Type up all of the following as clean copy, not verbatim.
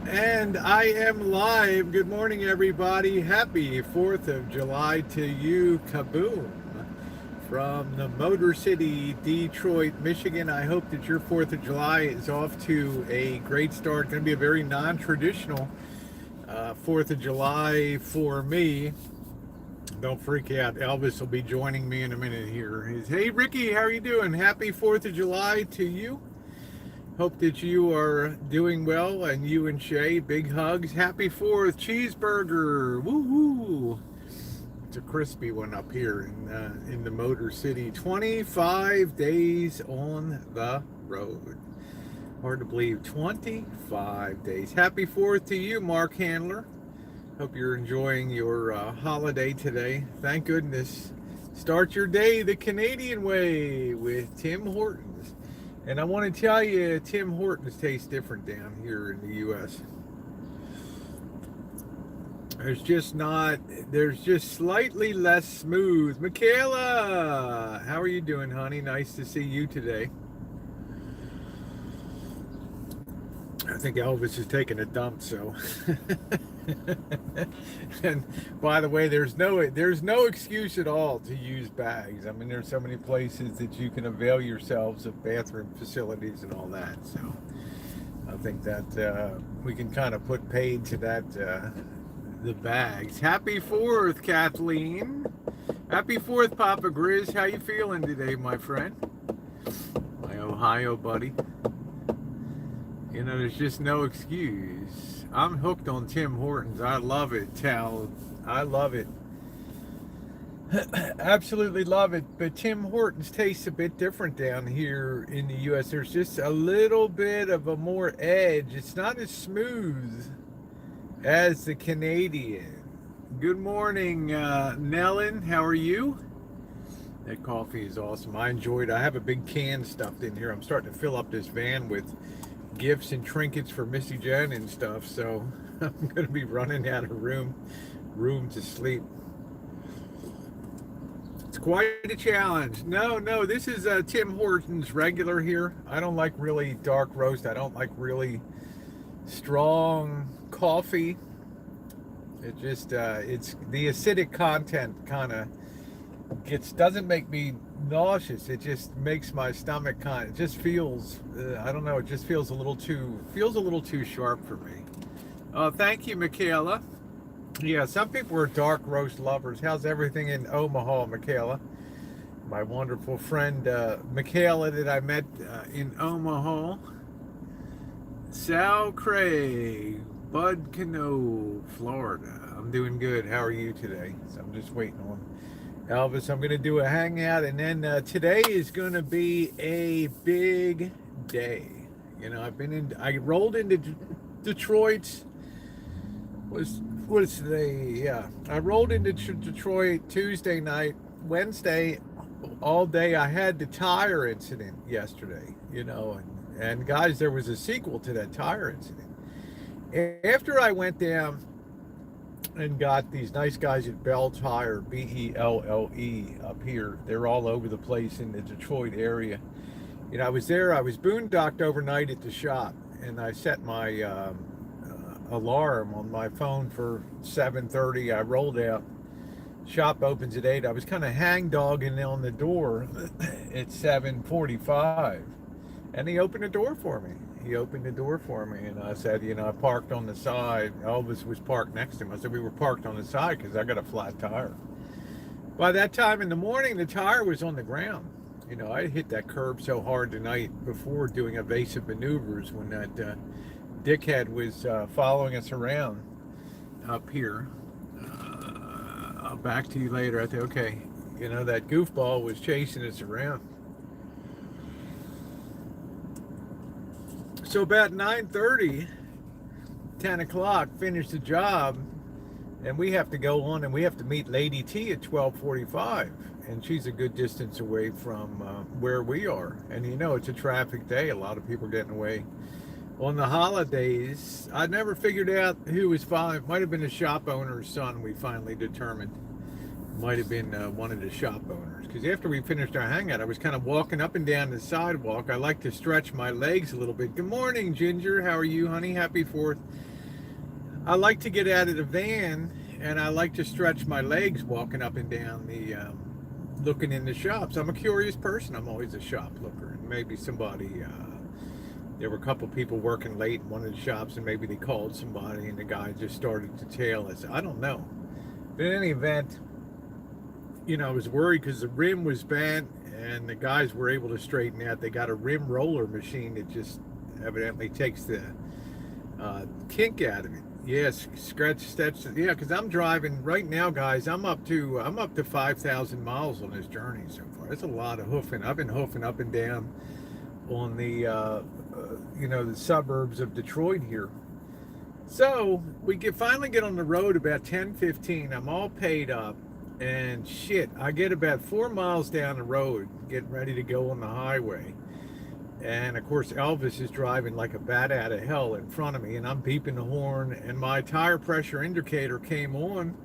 And I am live. Good morning, everybody. Happy 4th of July to you, kaboom. From the Motor City, Detroit, Michigan. I hope that your 4th of July is off to a great start. Going to be a very non-traditional 4th of July for me. Don't freak out. Elvis will be joining me in a minute here. Hey, Ricky, how are you doing? Happy 4th of July to you. Hope that you are doing well, and you and Shay, big hugs. Happy 4th, cheeseburger, woo-hoo. It's a crispy one up here in the Motor City. 25 days on the road. Hard to believe, 25 days. Happy 4th to you, Mark Handler. Hope you're enjoying your holiday today. Thank goodness. Start your day the Canadian way with Tim Hortons. And I want to tell you, Tim Hortons tastes different down here in the U.S. There's just slightly less smooth. Michaela, how are you doing, honey? Nice to see you today. I think Elvis is taking a dump, so. And by the way, there's no excuse at all to use bags. I mean, there's so many places that you can avail yourselves of bathroom facilities and all that. So I think that we can kind of put paid to that, the bags. Happy 4th, Kathleen. Happy 4th, Papa Grizz. How you feeling today, my friend? My Ohio buddy. You know, there's just no excuse. I'm hooked on Tim Hortons. I love it, Tal. I love it. Absolutely love it. But Tim Hortons tastes a bit different down here in the U.S. There's just a little bit of a more edge. It's not as smooth as the Canadian. Good morning, Nellen. How are you? That coffee is awesome. I enjoyed it. I have a big can stuffed in here. I'm starting to fill up this van with gifts and trinkets for Missy Jenn and stuff, so I'm going to be running out of room to sleep. It's quite a challenge. No, this is Tim Hortons regular here. I don't like really dark roast. I don't like really strong coffee. It just it's the acidic content kind of doesn't make me nauseous. It just makes my stomach it just feels I don't know, it just feels a little too sharp for me. Thank you, Michaela. Yeah, some people are dark roast lovers. How's everything in Omaha, Michaela? My wonderful friend Michaela that I met in Omaha. Sal Craig, Bud Cano, Florida. I'm doing good. How are you today? So I'm just waiting on Elvis. I'm going to do a hangout, and then today is going to be a big day. You know, I rolled into Detroit. What is today? Yeah, I rolled into Detroit Tuesday night. Wednesday, all day. I had the tire incident yesterday. You know, and guys, there was a sequel to that tire incident. After I went down and got these nice guys at Bell Tire, Belle, up here. They're all over the place in the Detroit area. You know, I was boondocked overnight at the shop, and I set my alarm on my phone for 7:30. I rolled out. Shop opens at 8. I was kind of hang-dogging on the door at 7:45, and he opened the door for me. And I said, you know, I parked on the side. Elvis was parked next to him. I said, we were parked on the side because I got a flat tire. By that time in the morning, the tire was on the ground. You know, I hit that curb so hard the night before doing evasive maneuvers when that dickhead was following us around up here. I'll back to you later. I thought, okay, you know, that goofball was chasing us around. So about 9:30, 10 o'clock, finish the job, and we have to go on and we have to meet Lady T at 12:45, and she's a good distance away from where we are. And you know, it's a traffic day. A lot of people are getting away on the holidays. I never figured out who was following. It might have been a shop owner's son, we finally determined. Might have been one of the shop owners, because after we finished our hangout, I was kind of walking up and down the sidewalk. I like to stretch my legs a little bit. Good morning, Ginger. How are you, honey? Happy 4th I like to get out of the van, and I like to stretch my legs walking up and down the, looking in the shops. I'm a curious person. I'm always a shop looker. And maybe somebody, there were a couple people working late in one of the shops, and maybe they called somebody, and the guy just started to tail us. I don't know. But in any event, you know, I was worried because the rim was bent, and the guys were able to straighten out. They got a rim roller machine that just evidently takes the kink out of it. Yes, scratch, yeah, because I'm driving right now, guys. I'm up to 5,000 miles on this journey so far. That's a lot of hoofing. I've been hoofing up and down on the you know, the suburbs of Detroit here. So we finally get on the road about 10:15. I'm all paid up, and shit, I get about 4 miles down the road, getting ready to go on the highway. And of course, Elvis is driving like a bat out of hell in front of me, and I'm beeping the horn, and my tire pressure indicator came on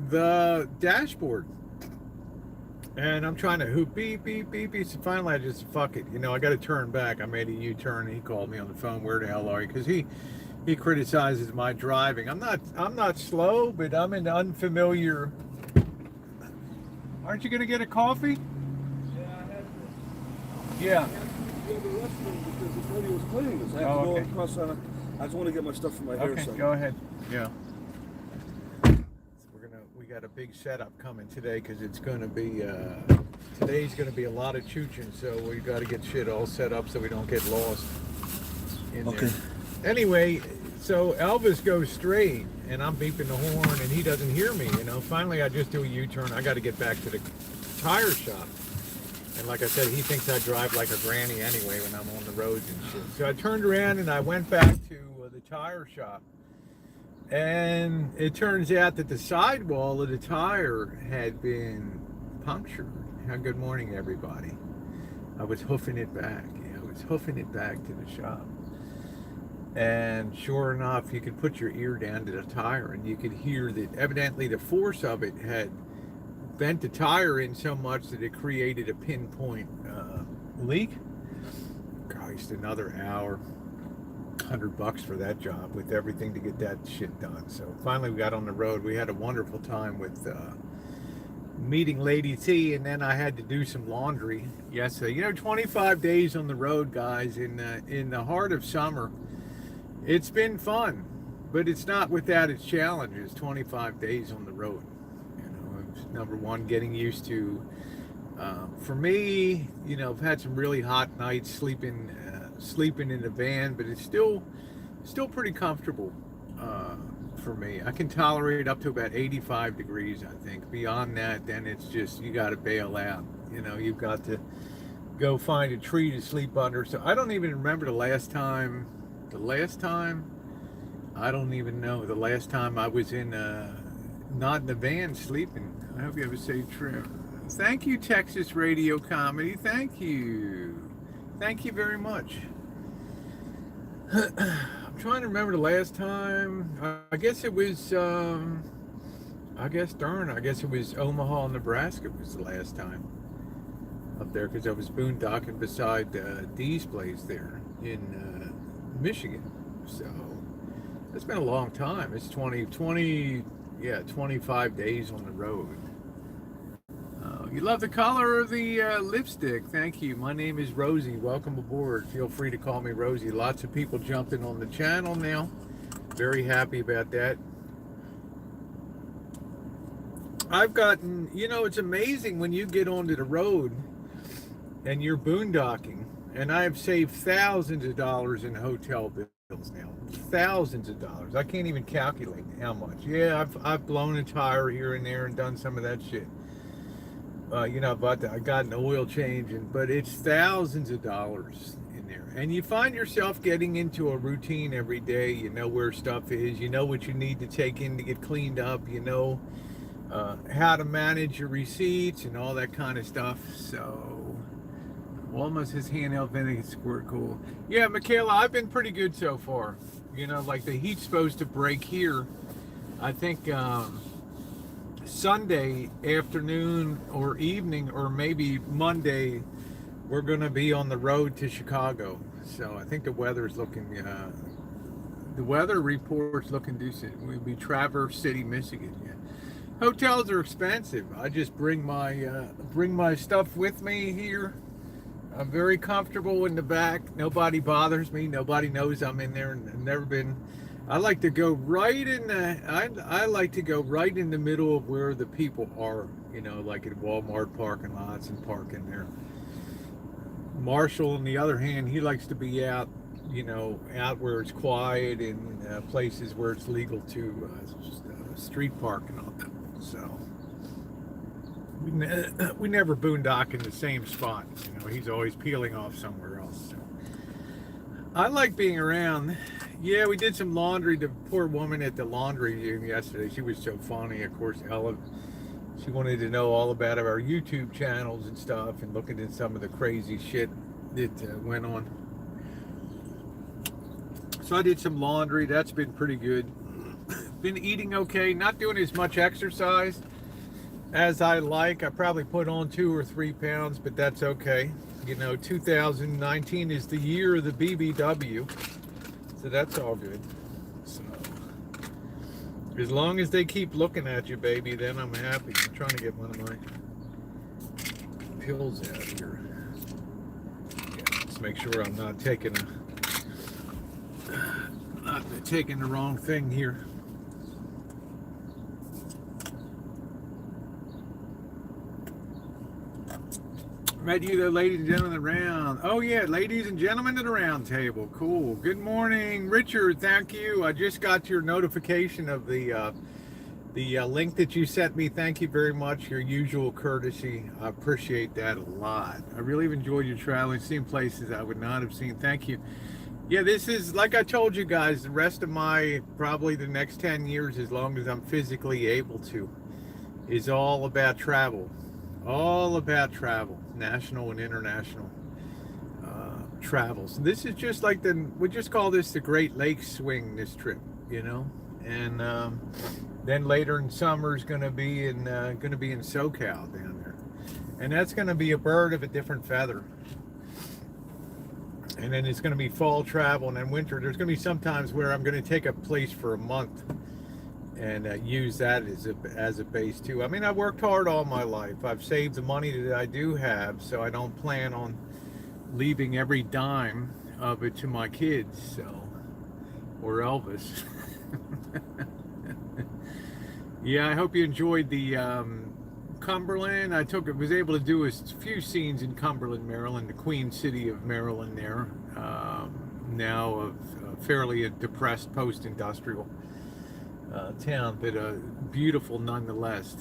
the dashboard. And I'm trying to hoop, beep, beep, beep, beep. So finally, I just, fuck it. You know, I got to turn back. I made a U-turn, and he called me on the phone. Where the hell are you? Because he criticizes my driving. I'm not slow, but I'm in unfamiliar. Aren't you going to get a coffee? Yeah. Because the lady was cleaning this. I have to go across. I just want to get my stuff from my hair. Okay, go ahead. Yeah. We got a big setup coming today because it's going to be today's going to be a lot of chooching, so we got to get shit all set up so we don't get lost in there. Anyway, so Elvis goes straight, and I'm beeping the horn, and he doesn't hear me. You know, finally I just do a U-turn. I got to get back to the tire shop. And like I said, he thinks I drive like a granny anyway when I'm on the roads and shit. So I turned around and I went back to the tire shop. And it turns out that the sidewall of the tire had been punctured. Good morning, everybody. I was hoofing it back. Yeah, I was hoofing it back to the shop. And sure enough, you could put your ear down to the tire and you could hear that evidently the force of it had bent the tire in so much that it created a pinpoint leak. Christ, another hour, $100 for that job with everything to get that shit done. So finally we got on the road. We had a wonderful time with meeting Lady T, and then I had to do some laundry yesterday. You know, 25 days on the road, guys, in the heart of summer. It's been fun, but it's not without its challenges. 25 days on the road. Number one, getting used to, for me, you know, I've had some really hot nights sleeping in the van, but it's still pretty comfortable for me. I can tolerate up to about 85 degrees, I think. Beyond that, then it's just, you got to bail out. You know, you've got to go find a tree to sleep under. So I don't even remember the last time, I don't even know the last time I was in, not in the van sleeping. I hope you have a safe trip. Thank you, Texas Radio Comedy. Thank you. Thank you very much. I'm trying to remember the last time. I guess it was, I guess it was Omaha, Nebraska was the last time up there, because I was boondocking beside Dee's place there in Michigan. So it's been a long time. It's 25 days on the road. You love the color of the lipstick. Thank you. My name is Rosie. Welcome aboard. Feel free to call me Rosie. Lots of people jumping on the channel now. Very happy about that. I've gotten, you know, it's amazing when you get onto the road and you're boondocking. And I have saved thousands of dollars in hotel bills now. Thousands of dollars. I can't even calculate how much. Yeah, I've blown a tire here and there and done some of that shit. You know, but I got an oil change, but it's thousands of dollars in there. And you find yourself getting into a routine every day. You know where stuff is. You know what you need to take in to get cleaned up. You know how to manage your receipts and all that kind of stuff. So, almost his handheld vending squirt cool. Yeah, Michaela, I've been pretty good so far. You know, like the heat's supposed to break here. I think Sunday afternoon or evening, or maybe Monday, we're going to be on the road to Chicago. So I think the weather's looking the weather report's looking decent. We'll be Traverse City, Michigan. Yeah. Hotels are expensive. I just bring my stuff with me here. I'm very comfortable in the back. Nobody bothers me. Nobody knows I'm in there, and I've never been. I like to go right in the. I like to go right in the middle of where the people are. You know, like at Walmart parking lots and park in there. Marshall, on the other hand, he likes to be out. You know, out where it's quiet and places where it's legal to street park and all that. So we never boondock in the same spot. You know, he's always peeling off somewhere else. So I like being around. Yeah, we did some laundry. The poor woman at the laundry room yesterday, she was so funny. Of course, Ella, she wanted to know all about our YouTube channels and stuff, and looking at some of the crazy shit that went on. So I did some laundry. That's been pretty good. Been eating okay. Not doing as much exercise as I like. I probably put on 2 or 3 pounds, but that's okay. You know, 2019 is the year of the BBW. So that's all good. So as long as they keep looking at you, baby, then I'm happy. I'm trying to get one of my pills out here. Yeah, let's make sure I'm not taking the wrong thing here. Met you there, ladies and gentlemen, around. Oh yeah, ladies and gentlemen at the round table. Cool. Good morning, Richard. Thank you. I just got your notification of the link that you sent me. Thank you very much. Your usual courtesy. I appreciate that a lot. I really enjoyed your traveling, seeing places I would not have seen. Thank you. Yeah, this is, like I told you guys, the rest of my, probably the next 10 years, as long as I'm physically able to, is all about travel. All about travel, national and international travels. This is just like we just call this the Great Lakes swing, this trip, you know. And then later in summer is going to be in SoCal down there, and that's going to be a bird of a different feather. And then it's going to be fall travel, and then winter. There's going to be some times where I'm going to take a place for a month and use that as a base too. I mean, I worked hard all my life. I've saved the money that I do have, so I don't plan on leaving every dime of it to my kids, so, or Elvis. Yeah, I hope you enjoyed the Cumberland. I was able to do a few scenes in Cumberland, Maryland, the Queen City of Maryland there. Now a fairly depressed post-industrial town, but beautiful nonetheless.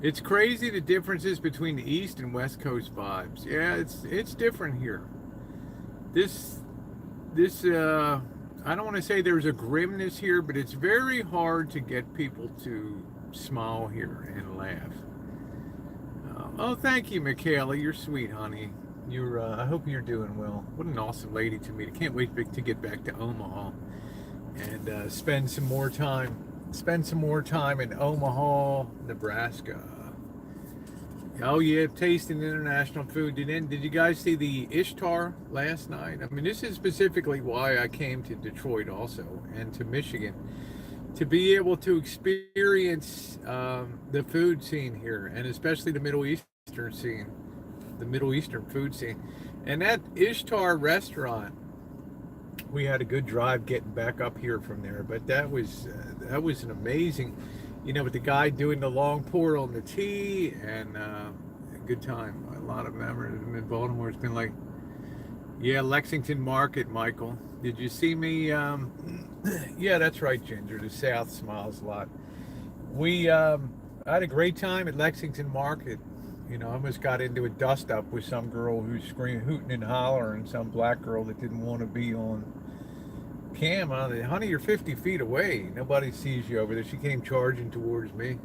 It's crazy the differences between the East and West Coast vibes. Yeah, it's different here. This I don't want to say there's a grimness here, but it's very hard to get people to smile here and laugh. Oh, thank you, Michaela. You're sweet, honey. I hope you're doing well. What an awesome lady to meet. I can't wait to get back to Omaha and spend some more time in Omaha, Nebraska. Oh yeah, tasting international food. Did you guys see the Ishtar last night? I mean, this is specifically why I came to Detroit also, and to Michigan, to be able to experience the food scene here, and especially the Middle Eastern scene, the Middle Eastern food scene. And that Ishtar restaurant, we had a good drive getting back up here from there, but that was an amazing, you know, with the guy doing the long pour on the tea, and a good time. A lot of memories in Baltimore. It's been like, yeah, Lexington Market, Michael. Did you see me? Yeah, that's right, Ginger. The South smiles a lot. I had a great time at Lexington Market. You know, I almost got into a dust up with some girl who's screaming, hooting and hollering, some black girl that didn't want to be on cam. Honey, you're 50 feet away. Nobody sees you over there. She came charging towards me.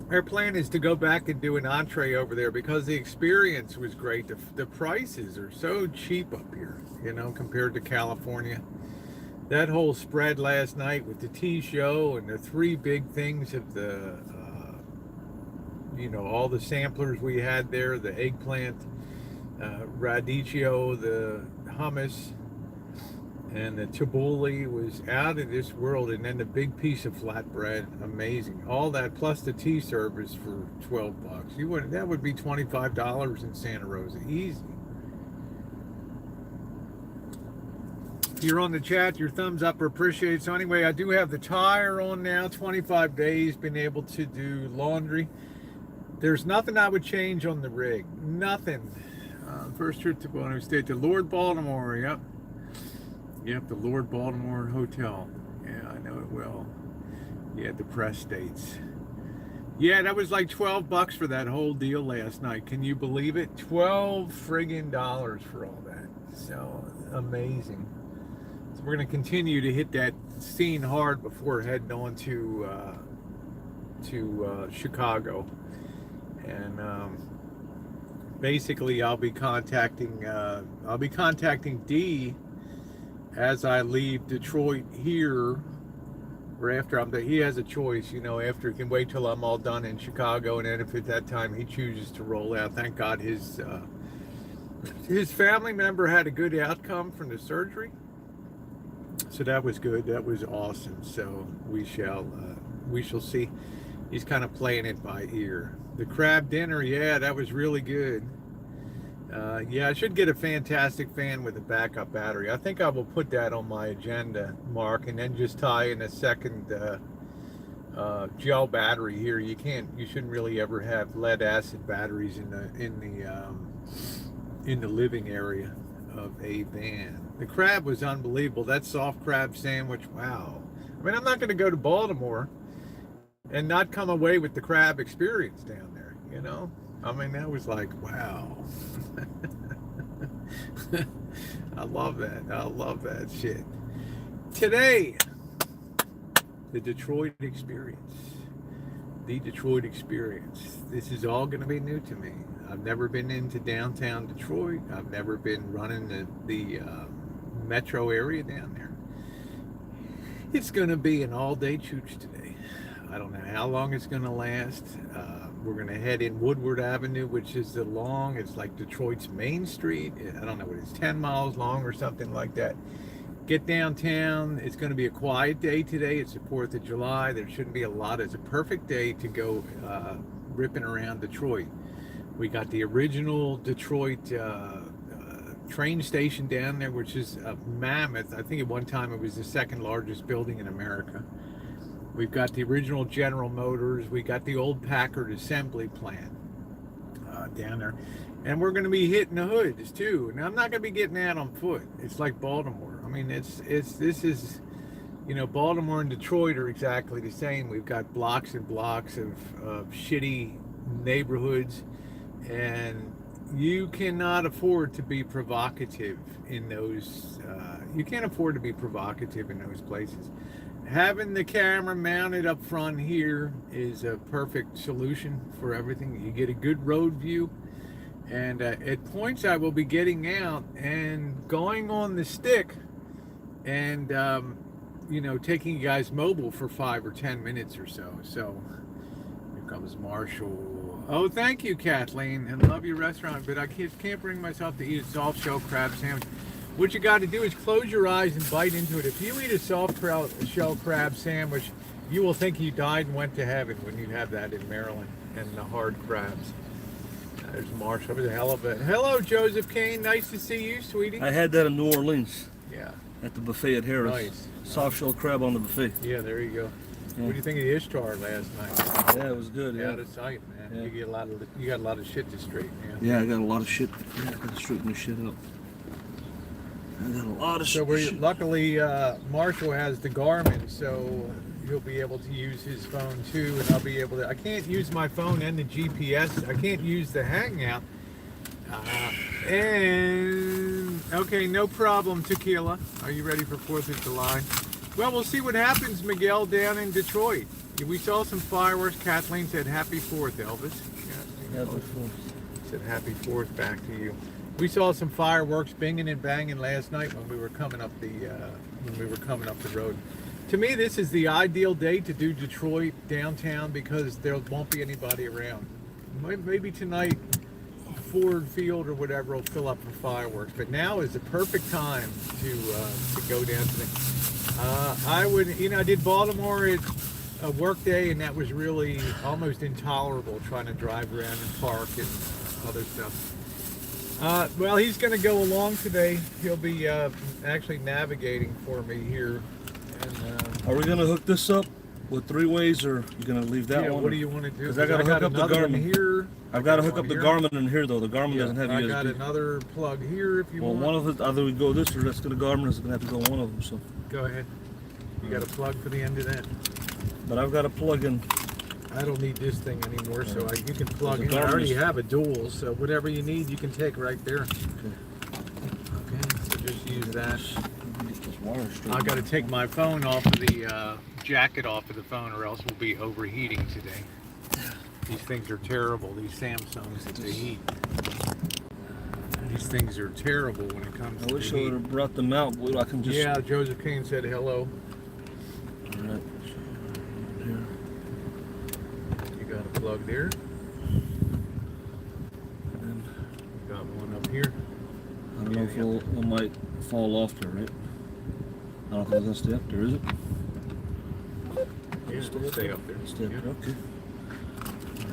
Our plan is to go back and do an entree over there because the experience was great. The prices are so cheap up here, you know, compared to California. That whole spread last night with the tea show and the 3 big things of the, you know, all the samplers we had there, the eggplant, radicchio, the hummus, And the tabbouleh was out of this world, and then the big piece of flatbread, amazing. All that plus the tea service for $12. That would be $25 in Santa Rosa, easy. If you're on the chat, your thumbs up are appreciated. So anyway, I do have the tire on now, 25 days, been able to do laundry. There's nothing I would change on the rig, nothing. First trip to Baltimore, stayed to Lord Baltimore, yep. Yep, the Lord Baltimore Hotel. Yeah, I know it well. Yeah, the press states. Yeah, that was like $12 for that whole deal last night. Can you believe it? $12 friggin' for all that. So amazing. So we're gonna continue to hit that scene hard before heading on to Chicago, and basically I'll be contacting Dee as I leave Detroit here, or after I'm there. He has a choice, after he can wait till I'm all done in Chicago, and then if at that time he chooses to roll out, thank God his family member had a good outcome from the surgery. So that was good. That was awesome. So we shall see. He's kind of playing it by ear. The crab dinner, yeah, that was really good. Yeah, I should get a fantastic fan with a backup battery. I think I will put that on my agenda, Mark, and then just tie in a second gel battery here. You shouldn't really ever have lead acid batteries in the living area of a van. The crab was unbelievable. That soft crab sandwich, wow. I mean, I'm not going to go to Baltimore and not come away with the crab experience down there, I mean, that was like, wow. I love that shit. Today, the Detroit experience. This is all going to be new to me. I've never been into downtown Detroit. I've never been running the metro area down there. It's going to be an all-day chooch today. I don't know how long it's going to last. We're going to head in Woodward Avenue, which is it's like Detroit's Main Street. I don't know what it is, 10 miles long or something like that. Get downtown. It's going to be a quiet day today. It's the 4th of July. There shouldn't be a lot. It's a perfect day to go ripping around Detroit. We got the original Detroit train station down there, which is a mammoth. I think at one time it was the second largest building in America. We've got the original General Motors. We got the old Packard assembly plant down there. And we're going to be hitting the hoods too. Now, I'm not going to be getting out on foot. It's like Baltimore. I mean, this is, Baltimore and Detroit are exactly the same. We've got blocks and blocks of shitty neighborhoods. And you cannot afford to be provocative in those. You can't afford to be provocative in those places. Having the camera mounted up front here is a perfect solution for everything. You get a good road view, and at points I will be getting out and going on the stick and taking you guys mobile for 5 or 10 minutes or so. So here comes Marshall. Oh, thank you, Kathleen, and love your restaurant, but I can't bring myself to eat a soft shell crab sandwich. What you got to do is close your eyes and bite into it. If you eat a soft shell crab sandwich, you will think you died and went to heaven when you have that in Maryland, and the hard crabs. There's Marshall. That was a hell of a... Hello, Joseph Kane. Nice to see you, sweetie. I had that in New Orleans. Yeah. At the buffet at Harris. Nice. Soft shell crab on the buffet. Yeah, there you go. Yeah. What do you think of the Ishtar last night? Yeah, it was good. Yeah. Out of sight, man. Yeah. You got a lot of shit to straighten out. Yeah, I got a lot of shit. Yeah, I got to straighten this shit up. I got a lot of shit. Luckily, Marshall has the Garmin, so he'll be able to use his phone too, and I'll be able to. I can't use my phone and the GPS. I can't use the Hangout. And okay, no problem, Tequila. Are you ready for 4th of July? Well, we'll see what happens, Miguel, down in Detroit. We saw some fireworks. Kathleen said, "Happy 4th, Elvis." Yeah, Happy 4th. Said, "Happy 4th" back to you. We saw some fireworks binging and banging last night when we were coming up the road. To me, this is the ideal day to do Detroit downtown because there won't be anybody around. Maybe tonight, Ford Field or whatever will fill up for fireworks. But now is the perfect time to go down to the. I would, I did Baltimore at a work day, and that was really almost intolerable trying to drive around and park and other stuff. Well, he's going to go along today. He'll be actually navigating for me here. And, are we going to hook this up with 3-ways, or you going to leave that one? What do you want to do? Because I got to hook up the Garmin here. I've got to hook up the Garmin in here, though. The Garmin doesn't have USB. I got another plug here if you want. Well, one of it, either we go this or that's going to Garmin. It's going to have to go one of them. So go ahead. You got a plug for the end of that. But I've got to plug in. I don't need this thing anymore, so you can plug in. I already have a dual, so whatever you need, you can take right there. Okay. Okay, so just use that. I got to take my phone off of the jacket off of the phone, or else we'll be overheating today. These things are terrible. These Samsungs that they heat. These things are terrible when it comes to I wish the I heat. would have brought them out. I can just. Yeah, Joseph Kane said hello. All right. Here. You got a plug there. And got one up here. I don't know if it might fall off there, right? I don't think it's going to stay up there, is it? Yeah, it'll stay up there. Stay up there, okay.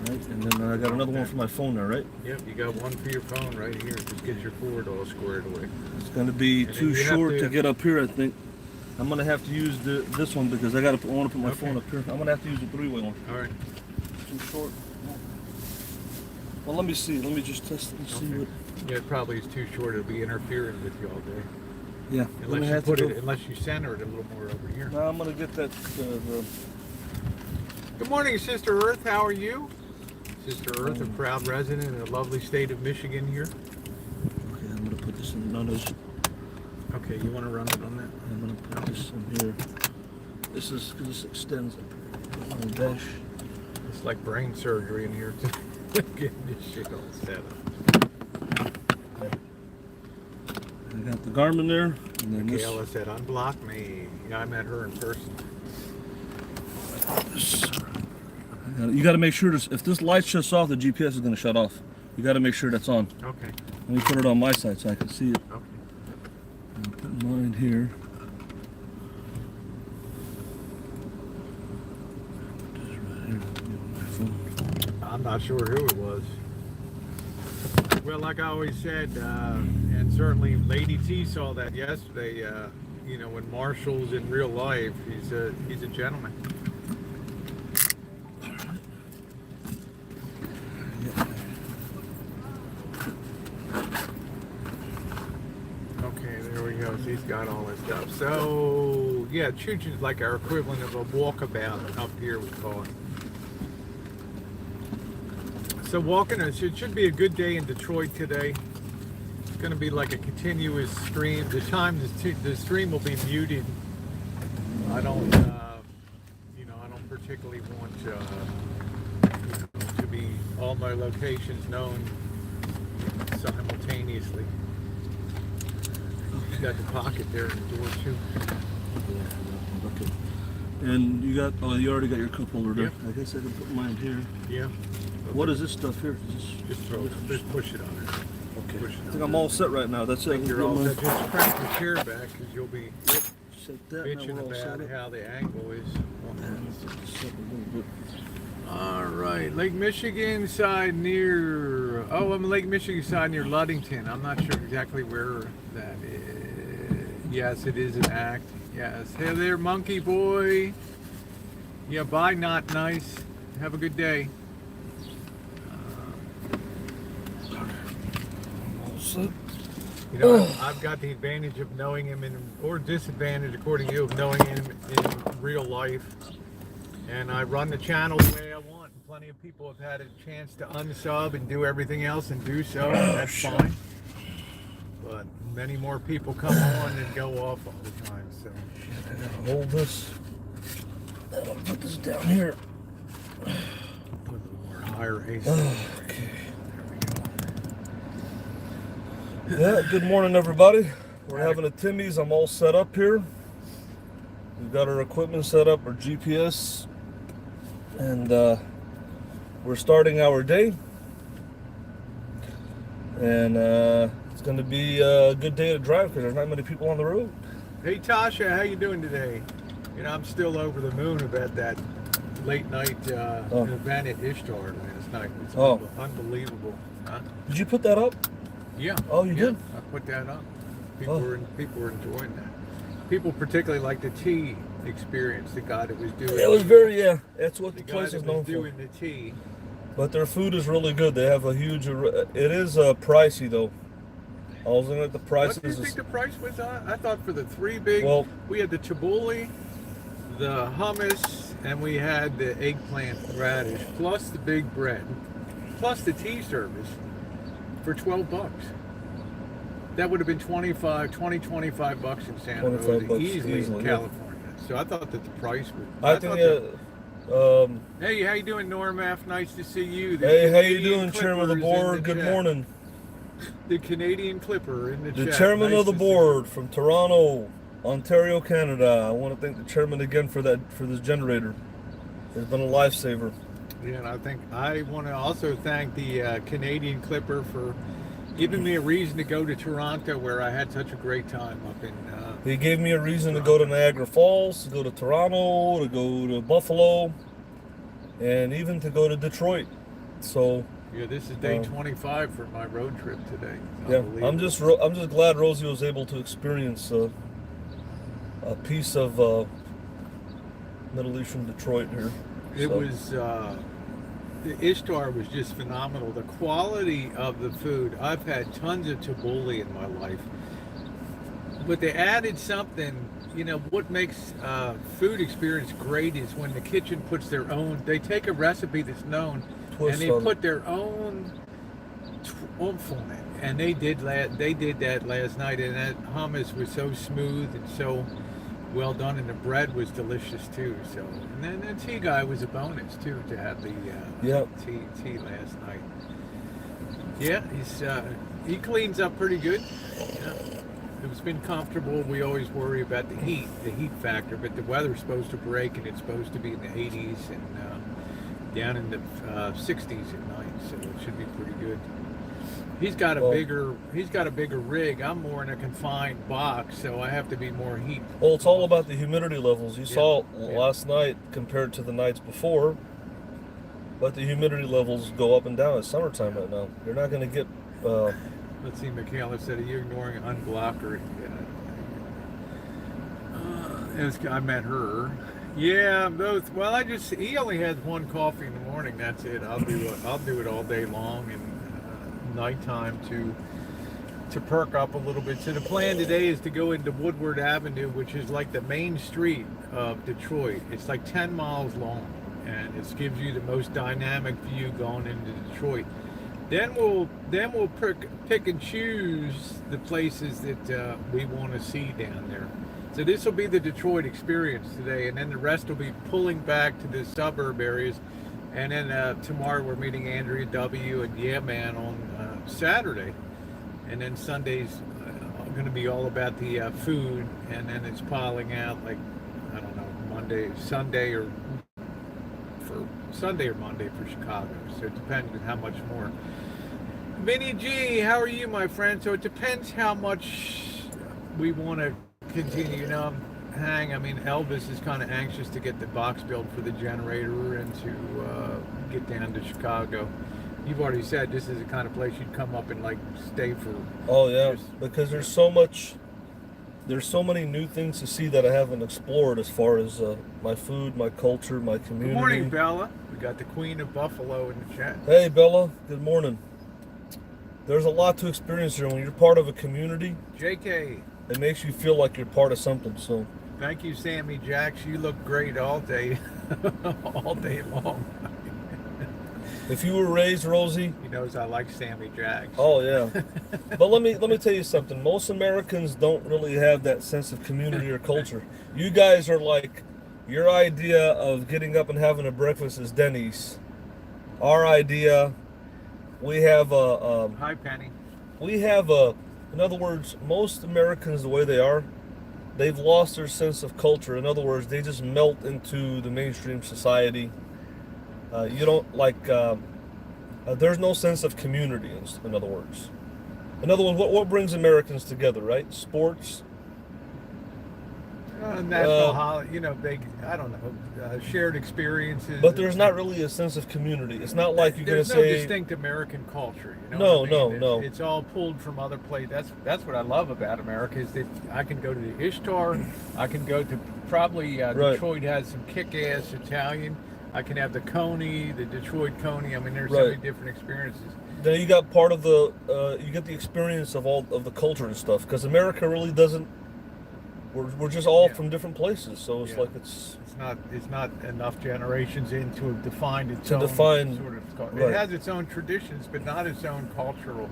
Alright, and then I got another one for my phone there, right? Yep, you got one for your phone right here. Just get your cord all squared away. It's going to be too short to get up here, I think. I'm going to have to use this one because I want to put my phone up here. I'm going to have to use the 3-way one. Alright. Too short. Well, let me see. Let me just test it and see what... Yeah, it probably is too short. It'll be interfering with you all day. Yeah. Unless you center it a little more over here. No, I'm going to get that... Good morning, Sister Earth. How are you? Sister Earth, a proud resident in the lovely state of Michigan here. Okay, I'm going to put this in... No, no. Okay, you want to run it on that? I'm going to put this in here. This is because this extends on the dash. It's like brain surgery in here to get this shit all set up. I got the Garmin there. And then Michaela said, unblock me. Yeah, I met her in person. You got to make sure if this light shuts off, the GPS is going to shut off. You got to make sure that's on. Okay. Let me put it on my side so I can see it. Okay. I'll put mine here. I'm not sure who it was. Well, like I always said, and certainly Lady T saw that yesterday. When Marshall's in real life, he's a gentleman. Okay, there we go. So he's got all this stuff. So yeah, Chooch is like our equivalent of a walkabout up here, we call it. So walking, it should be a good day in Detroit today. It's going to be like a continuous stream. The stream will be muted. I don't particularly want to be all my locations known simultaneously. You got the pocket there in the door too. Okay. And you already got your cup holder there. Yep. I guess I can put mine here. Yeah. What is this stuff here? Just throw it. Just push it on there. Okay. Push it I think I'm all set right now. That's it. You're all set. Just crank the chair back because you'll be Set that. bitching Now we're all about set. how the angle is. Set a little bit. All right, Lake Michigan side near. Oh, I'm Lake Michigan side near Ludington. I'm not sure exactly where that is. Yes, it is an act. Yes. Hey there, monkey boy. Yeah, bye, not nice. Have a good day. I've got the advantage of knowing him or disadvantage according to you, of knowing him in real life. And I run the channel the way I want. And plenty of people have had a chance to unsub and do everything else and do so. That's fine. But many more people come on and go off all the time. So I gotta hold this. I'll put this down here. put a little more higher AC. Okay. Yeah, good morning everybody. We're having a Timmy's. I'm all set up here. We've got our equipment set up, our GPS, and we're starting our day. and it's going to be a good day to drive because there's not many people on the road. Hey Tasha, how you doing today? You know, I'm still over the moon about that late night event at Ishtar last night. It's unbelievable. Huh? Did you put that up? Yeah. Oh, you did? I put that up. People were enjoying that. People particularly like the tea experience. The guy that was doing it was that's what the place is known for. Doing the tea. But their food is really good. They have a huge. It is pricey though. I was looking at the prices. What do you think the price was on? I thought for the three big. Well, we had the tabbouleh, the hummus, and we had the eggplant radish, plus the big bread, plus the tea service for $12. That would have been 25 bucks in Santa Rosa, easily in California. Yeah. So I thought that the price would. I think. Hey, how you doing, Normath? Nice to see you. Hey, how you doing, Chairman of the Board? Good morning. The Canadian Clipper in the chat. The Chairman of the Board from Toronto, Ontario, Canada. I want to thank the Chairman again for this generator. It's been a lifesaver. Yeah, and I want to also thank the Canadian Clipper for giving me a reason to go to Toronto, where I had such a great time up in. He gave me a reason to go to Niagara Falls, to go to Toronto, to go to Buffalo, and even to go to Detroit. So. Yeah, this is day 25 for my road trip today. Yeah, I'm just glad Rosie was able to experience a piece of Middle Eastern Detroit here. It was. The Ishtar was just phenomenal. The quality of the food. I've had tons of tabbouleh in my life, but they added something. You know what makes food experience great is when the kitchen puts their own. They take a recipe that's known, and they put their own oomph on it. And they did that last night, and that hummus was so smooth and so well done, and the bread was delicious too. So, and then the tea guy was a bonus too, to have the tea last night. Yeah, he cleans up pretty good. Yeah. It's been comfortable. We always worry about the heat factor, but the weather's supposed to break, and it's supposed to be in the 80s and down in the 60s at night, so it should be pretty good. He's got a bigger rig. I'm more in a confined box, so I have to be more heat. Well, it's all about the humidity levels. You saw last night compared to the nights before, but the humidity levels go up and down. It's summertime right now. You're not going to get. Let's see. Michaela said, "Are you ignoring unblocker?" I met her. Yeah, both. Well, he only has one coffee in the morning. That's it. I'll do it all day long and nighttime to perk up a little bit. So the plan today is to go into Woodward Avenue, which is like the main street of Detroit. It's like 10 miles long, and it gives you the most dynamic view going into Detroit. Then we'll pick and choose the places that we want to see down there. So this will be the Detroit experience today, and then the rest will be pulling back to the suburb areas. And then tomorrow we're meeting Andrea W. and Yeah Man on Saturday. And then Sunday's going to be all about the food, and then it's piling out like, I don't know, Sunday or Monday for Chicago. So it depends on how much more. Vinny G, how are you, my friend? So it depends how much we want to continue. You know, I mean, Elvis is kind of anxious to get the box built for the generator and to get down to Chicago. You've already said this is the kind of place you'd come up and like stay for. Oh yeah, because there's so many new things to see that I haven't explored as far as my food, my culture, my community. Good morning, Bella. We got the Queen of Buffalo in the chat. Hey, Bella. Good morning. There's a lot to experience here when you're part of a community. JK. It makes you feel like you're part of something. So. Thank you, Sammy Jacks. You look great all day, all day long. If you were raised, Rosie, he knows I like Sammy Jacks. Oh yeah, but let me tell you something. Most Americans don't really have that sense of community or culture. You guys are like, your idea of getting up and having a breakfast is Denny's. Our idea, we have a. Hi, Penny. We have a. In other words, most Americans, the way they are, they've lost their sense of culture. In other words, they just melt into the mainstream society. You don't like, there's no sense of community, in other words. In other words, what brings Americans together, right? Sports. National holiday, big, I don't know, shared experiences. But there's not really a sense of community. It's not like you're going to say... There's no distinct American culture, No, no. It's all pulled from other places. That's what I love about America, is that I can go to the Ishtar, I can go to probably, Detroit has some kick-ass Italian, I can have the Coney, the Detroit Coney. I mean, there's so many different experiences. Then you got part of the, you get the experience of all of the culture and stuff, because America really doesn't... We're just all from different places, so it's like it's not enough generations in to have defined its own sort of. It has its own traditions, but not its own cultural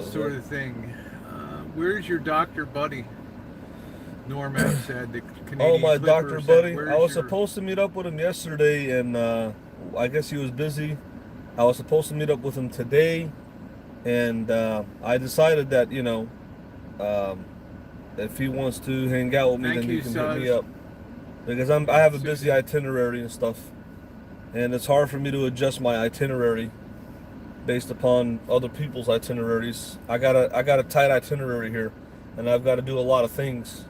sort of thing. Where's your doctor buddy? Norm F said the Canadian my doctor buddy. I was your... supposed to meet up with him yesterday, and I guess he was busy. I was supposed to meet up with him today, and I decided that if he wants to hang out with me, then he can hit me up. Because I have a busy itinerary and stuff. And it's hard for me to adjust my itinerary based upon other people's itineraries. I got a tight itinerary here, and I've got to do a lot of things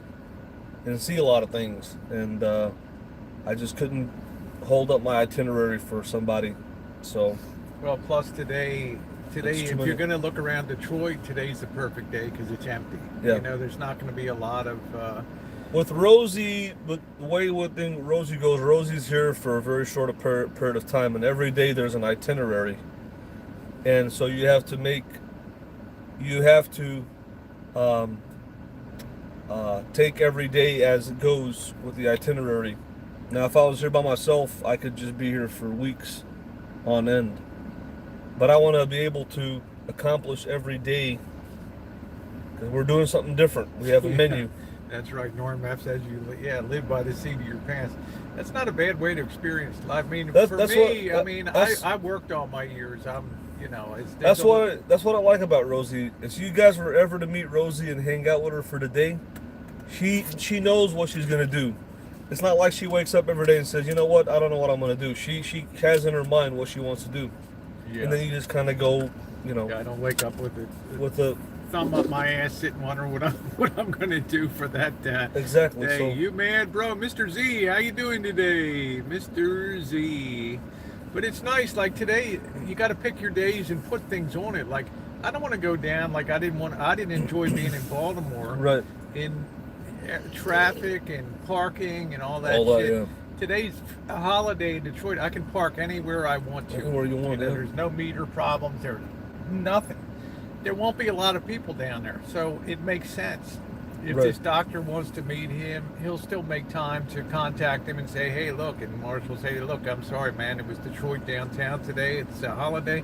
and see a lot of things. And I just couldn't hold up my itinerary for somebody. So well, plus today if you're going to look around Detroit, today's the perfect day because it's empty. Yeah. There's not going to be a lot of... With Rosie, but the way Rosie goes, Rosie's here for a very short period of time, and every day there's an itinerary. And so you have to take every day as it goes with the itinerary. Now, if I was here by myself, I could just be here for weeks on end. But I want to be able to accomplish every day because we're doing something different. We have a menu. That's right. Norm F says live by the seat of your pants. That's not a bad way to experience life. I mean, I worked all my years. That's what I like about Rosie. If you guys were ever to meet Rosie and hang out with her for the day, she knows what she's gonna do. It's not like she wakes up every day and says, you know what, I don't know what I'm gonna do. She has in her mind what she wants to do. Yeah. And then you just kind of go, I don't wake up with a thumb up my ass, sitting wondering what I'm gonna do for that exactly. day. So, you mad, bro? Mr. Z, how you doing today, Mr. Z? But it's nice. Like today, you got to pick your days and put things on it. Like I don't want to go down. Like I didn't enjoy being in Baltimore. Right. In traffic and parking and all that shit. Yeah. Today's a holiday in Detroit. I can park anywhere I want to. Anywhere you want. There's no meter problems. There's nothing. There won't be a lot of people down there, so it makes sense. If this doctor wants to meet him, he'll still make time to contact him and say, "Hey, look," and Marsh will say, "Look, I'm sorry, man. It was Detroit downtown today. It's a holiday.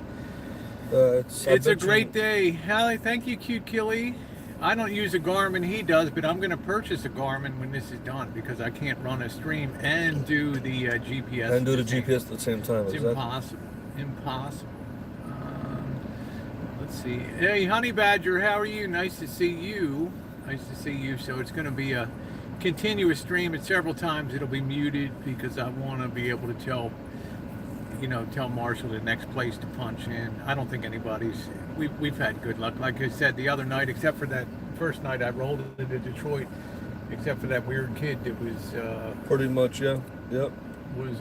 It's a great day." Hallie, thank you, cute Killy. I don't use a Garmin, he does, but I'm going to purchase a Garmin when this is done because I can't run a stream and do the GPS. And do the GPS at the same time. It's impossible. Impossible. Let's see. Hey, Honey Badger, how are you? Nice to see you. Nice to see you. So it's going to be a continuous stream. At several times it'll be muted because I want to be able to tell Marshall the next place to punch in. I don't think we've had good luck. Like I said the other night, except for that first night I rolled into Detroit, except for that weird kid that was pretty much, yeah. Yep. Was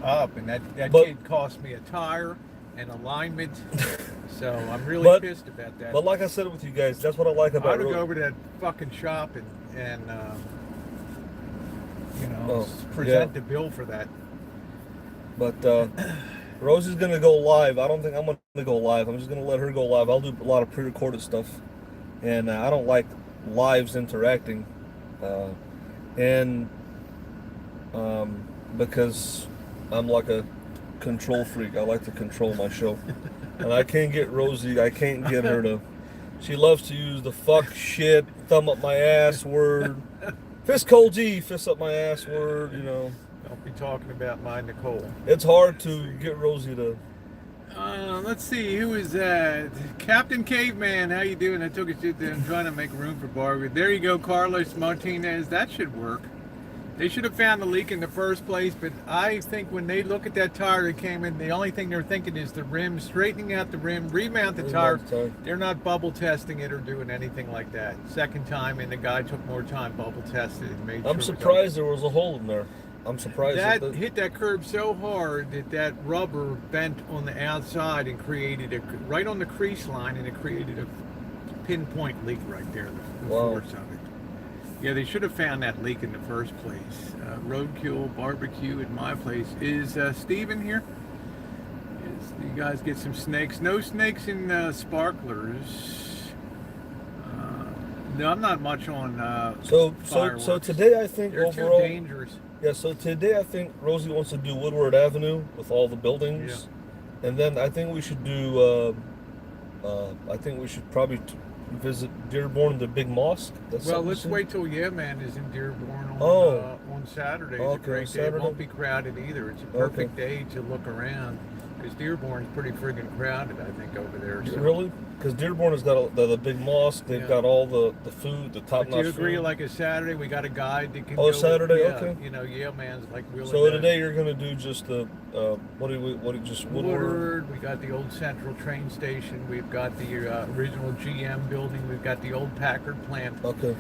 up, and that kid cost me a tire and alignment. So I'm really pissed about that. But like I said with you guys, that's what I like about it. I would go over to that fucking shop and present the bill for that. But Rosie's going to go live. I don't think I'm going to go live. I'm just going to let her go live. I'll do a lot of pre-recorded stuff. And I don't like lives interacting. Because I'm like a control freak. I like to control my show. And I can't get Rosie. I can't get her to... She loves to use the fuck, shit, thumb up my ass word. Fist cold G, fist up my ass word, Don't be talking about my Nicole. It's hard to get Rosie to... Let's see, who is that? Captain Caveman, how you doing? I took a shit there. I'm trying to make room for Barbie. There you go, Carlos Martinez. That should work. They should have found the leak in the first place, but I think when they look at that tire that came in, the only thing they're thinking is the rim, straightening out the rim, remount the tire. They're not bubble testing it or doing anything like that. Second time, and the guy took more time, bubble tested and made sure. I'm surprised there was a hole in there. I'm surprised that hit that curb so hard that that rubber bent on the outside and created a right on the crease line, and it created a pinpoint leak right there. The force of it. Yeah, they should have found that leak in the first place. Roadkill Barbecue at my place. Is Steven here? You guys get some snakes? No snakes in sparklers. No, I'm not much on fireworks. So today I think they're overall too dangerous. Yeah, so today I think Rosie wants to do Woodward Avenue with all the buildings, and then I think we should do. I think we should probably visit Dearborn, the big mosque. Well, let's wait till Man is in Dearborn on Saturday. It's a great day. It won't be crowded either. It's a perfect day to look around, because Dearborn's pretty friggin' crowded, I think, over there. So. Really? Because Dearborn has got the big mosque. They've got all the food, the top-notch food. Do you agree, like a Saturday, we got a guide that can go. Oh, Saturday, okay. You know, Man's like really. So today you're going to do just the Woodward. We got the old Central train station. We've got the original GM building. We've got the old Packard plant. Okay.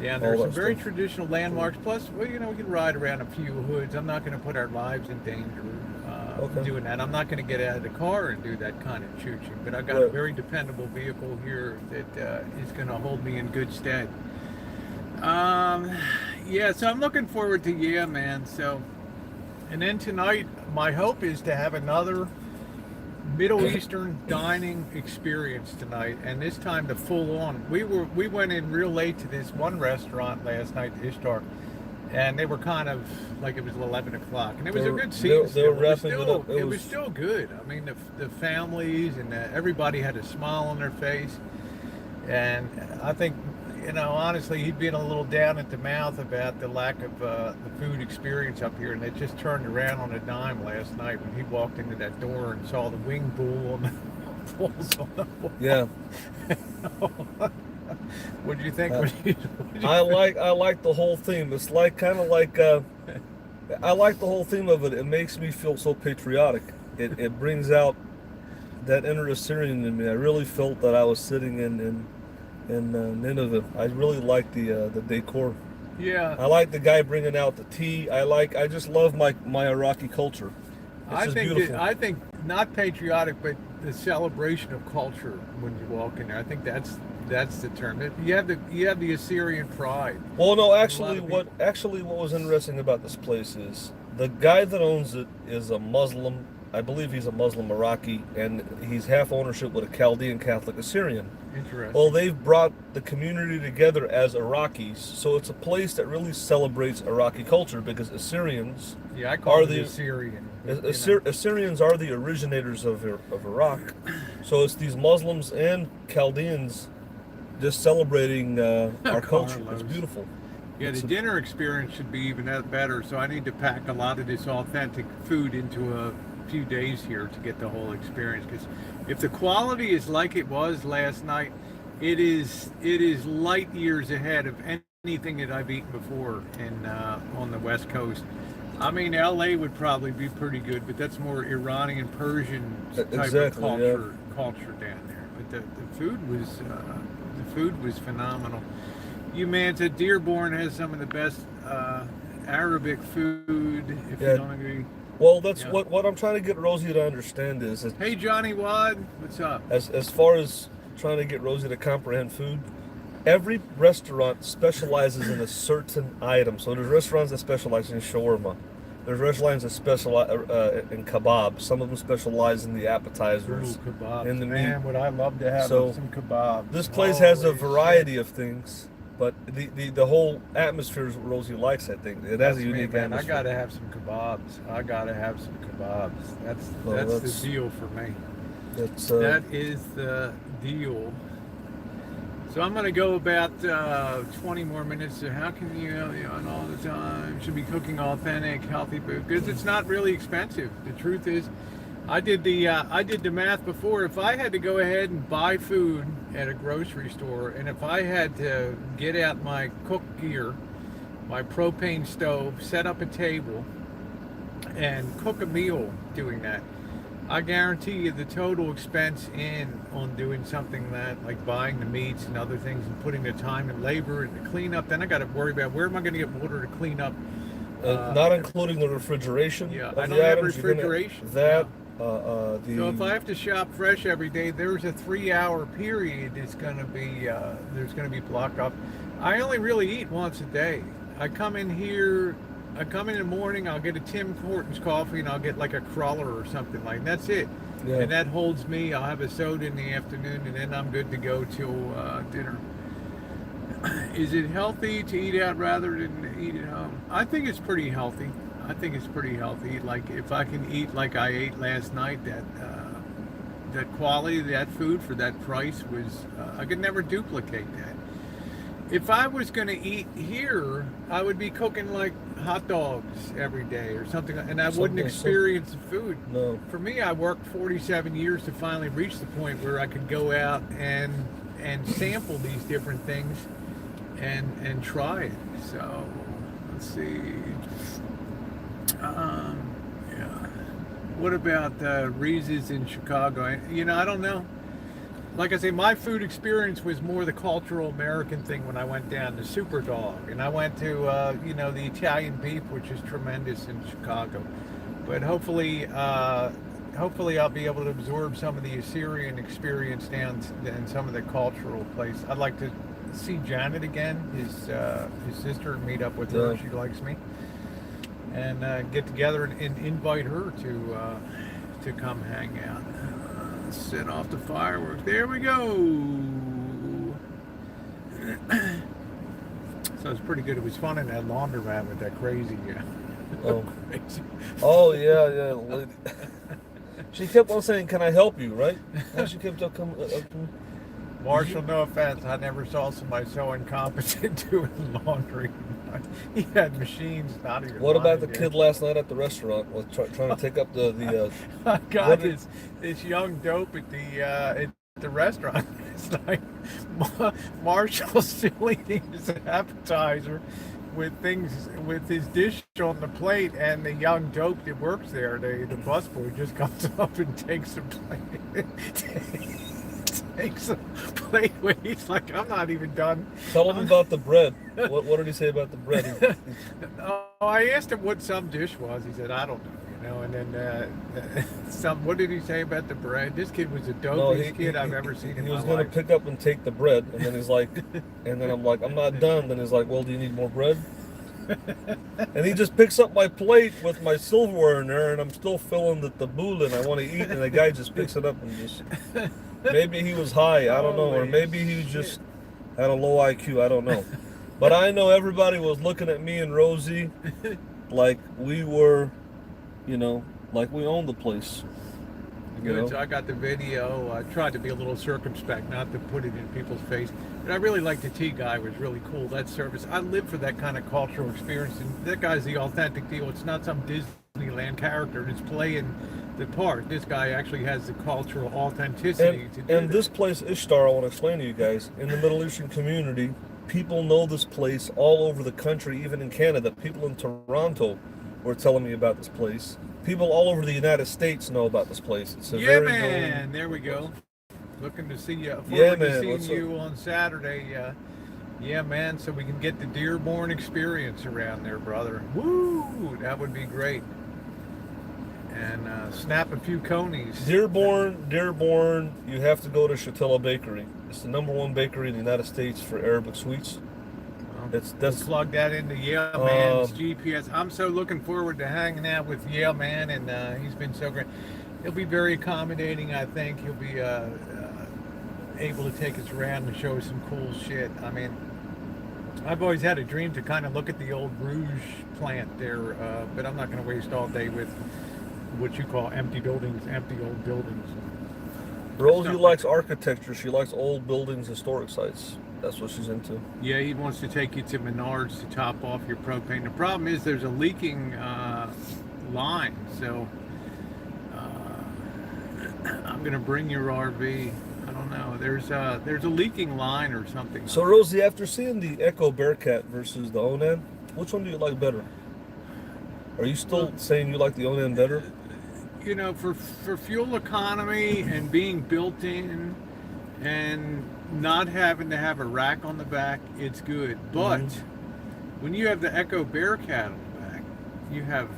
Yeah, and there's some very traditional landmarks. Plus, well, we can ride around a few hoods. I'm not going to put our lives in danger doing that. I'm not going to get out of the car and do that kind of choo-choo. But I've got a very dependable vehicle here that is going to hold me in good stead. Yeah, so I'm looking forward to Man. So, and then tonight, my hope is to have another Middle Eastern dining experience tonight, and this time the full on. We went in real late to this one restaurant last night, Ishtar, and they were kind of like it was 11 o'clock, and it was a good scene. They were wrapping it up. It was still good. I mean, the families and everybody had a smile on their face, and I think, honestly, he'd been a little down at the mouth about the lack of the food experience up here, and it just turned around on a dime last night when he walked into that door and saw the wing pool on the pools on the wall. Yeah. What do you think? I like the whole theme. It's like kind of like I like the whole theme of it. It makes me feel so patriotic. It brings out that inner Assyrian in me. I really felt that I was sitting in Nineveh. I really like the decor. Yeah. I like the guy bringing out the tea. I just love my Iraqi culture. It's beautiful. I think not patriotic, but the celebration of culture when you walk in there. I think that's the term. You have the Assyrian pride. Well, no, actually what was interesting about this place is the guy that owns it is a Muslim. I believe he's a Muslim Iraqi, and he's half ownership with a Chaldean Catholic Assyrian. Interesting. Well, they've brought the community together as Iraqis, so it's a place that really celebrates Iraqi culture, because Assyrians are the Assyrian. Assyrians are the originators of Iraq, so it's these Muslims and Chaldeans just celebrating our culture. It's beautiful. Yeah, the dinner experience should be even better, so I need to pack a lot of this authentic food into a few days here to get the whole experience, because if the quality is like it was last night, it is light years ahead of anything that I've eaten before on the West Coast. I mean, LA would probably be pretty good, but that's more Iranian, Persian type of culture down there. But the food was phenomenal. Manta, Dearborn has some of the best Arabic food, if you don't agree. Well, that's what I'm trying to get Rosie to understand is that, hey, Johnny Wad, what's up? As far as trying to get Rosie to comprehend food, every restaurant specializes in a certain item. So there's restaurants that specialize in shawarma. There's restaurants that specialize in kebabs. Some of them specialize in the appetizers. Ooh, kebabs. In the meat. Would I love to have some kebabs. This place has a variety of things. But the whole atmosphere is what Rosie likes, I think. It has a unique atmosphere. I gotta have some kebabs. That's the deal for me. That is the deal. So I'm gonna go about 20 more minutes. So how can you on all the time? Should be cooking authentic, healthy food, because it's not really expensive. The truth is, I did the math before. If I had to go ahead and buy food at a grocery store, and if I had to get out my cook gear my propane stove, set up a table, and cook a meal doing that. I guarantee you the total expense on doing something that, like buying the meats and other things and putting the time and labor and the cleanup, then I got to worry about where am I going to get water to clean up. Not including the refrigeration. Yeah, of I the don't have items. refrigeration. So if I have to shop fresh every day, there's a 3-hour period. It's going to be there's going to be blocked off. I only really eat once a day. I come in in the morning, I'll get a Tim Hortons coffee, and I'll get like a cruller or something like that. That's it. Yeah. And that holds me. I'll have a soda in the afternoon, and then I'm good to go till dinner. Is it healthy to eat out rather than eat at home? I think it's pretty healthy. Like if I can eat like I ate last night, that quality of that food for that price was, I could never duplicate that. If I was going to eat here, I would be cooking like hot dogs every day or something, and I wouldn't experience the food. No. For me, I worked 47 years to finally reach the point where I could go out and sample these different things and try it. So let's see. Yeah. What about Reese's in Chicago? I don't know. Like I say, my food experience was more the cultural American thing when I went down to Superdog, and I went to the Italian beef, which is tremendous in Chicago. But hopefully I'll be able to absorb some of the Assyrian experience down in some of the cultural places. I'd like to see Janet again, his sister, and meet up with her. She likes me, and get together and invite her to come hang out. Set off the fireworks. There we go. So it's pretty good. It was fun in that laundromat with that crazy. Crazy. Oh yeah. She kept on saying, "Can I help you?" Right? And she kept on coming up to me. Marshall, no offense, I never saw somebody so incompetent doing laundry. He had machines out of your What about the kid last night at the restaurant was trying to take up the I got this young dope at the restaurant last night. Marshall's still eating his appetizer with his dish on the plate, and the young dope that works there, the busboy, just comes up and takes the plate. Takes a plate away. He's like, I'm not even done. Tell him about the bread. What did he say about the bread? I asked him what some dish was. He said, I don't know. And then what did he say about the bread? This kid was the dopest kid I've ever seen in my life. He was going to pick up and take the bread, and then he's like, and then I'm like, I'm not done. Then he's like, well, do you need more bread? And he just picks up my plate with my silverware in there, and I'm still filling the boule, and I want to eat, and the guy just picks it up and just... Maybe he was high, I don't know, or maybe he just had a low IQ, I don't know. But I know everybody was looking at me and Rosie like we were, like we owned the place. Good. So I got the video. I tried to be a little circumspect, not to put it in people's face. But I really liked the tea guy. It was really cool. That service. I live for that kind of cultural experience. And that guy's the authentic deal. It's not some Disneyland character that's playing the part. This guy actually has the cultural authenticity to do And this place, Ishtar, I want to explain to you guys, in the Middle Eastern community, people know this place all over the country, even in Canada. People in Toronto were telling me about this place. People all over the United States know about this place. It's a very man. There we go. Looking to see you. Seeing you on Saturday. Yeah, man. So we can get the Dearborn experience around there, brother. Woo! That would be great. And snap a few conies. Dearborn. You have to go to Chatilla Bakery. It's the #1 bakery in the United States for Arabic sweets. That's plug that into Yale Man's GPS. I'm so looking forward to hanging out with Yale Man, and he's been so great. He'll be very accommodating. I think he'll be able to take us around and show us some cool shit. I mean, I've always had a dream to kind of look at the old Rouge plant there, but I'm not going to waste all day with what you call empty old buildings. Rosie likes architecture. She likes old buildings, historic sites. That's what she's into. Yeah, he wants to take you to Menards to top off your propane. The problem is there's a leaking line, so I'm going to bring your RV. I don't know. There's a leaking line or something. So Rosie, after seeing the Echo Bearcat versus the Onan, Which one do you like better? Are you still saying you like the O&M better? You know, for fuel economy and being built in and not having to have a rack on the back, it's good. But when you have the Echo Bearcat on the back, you have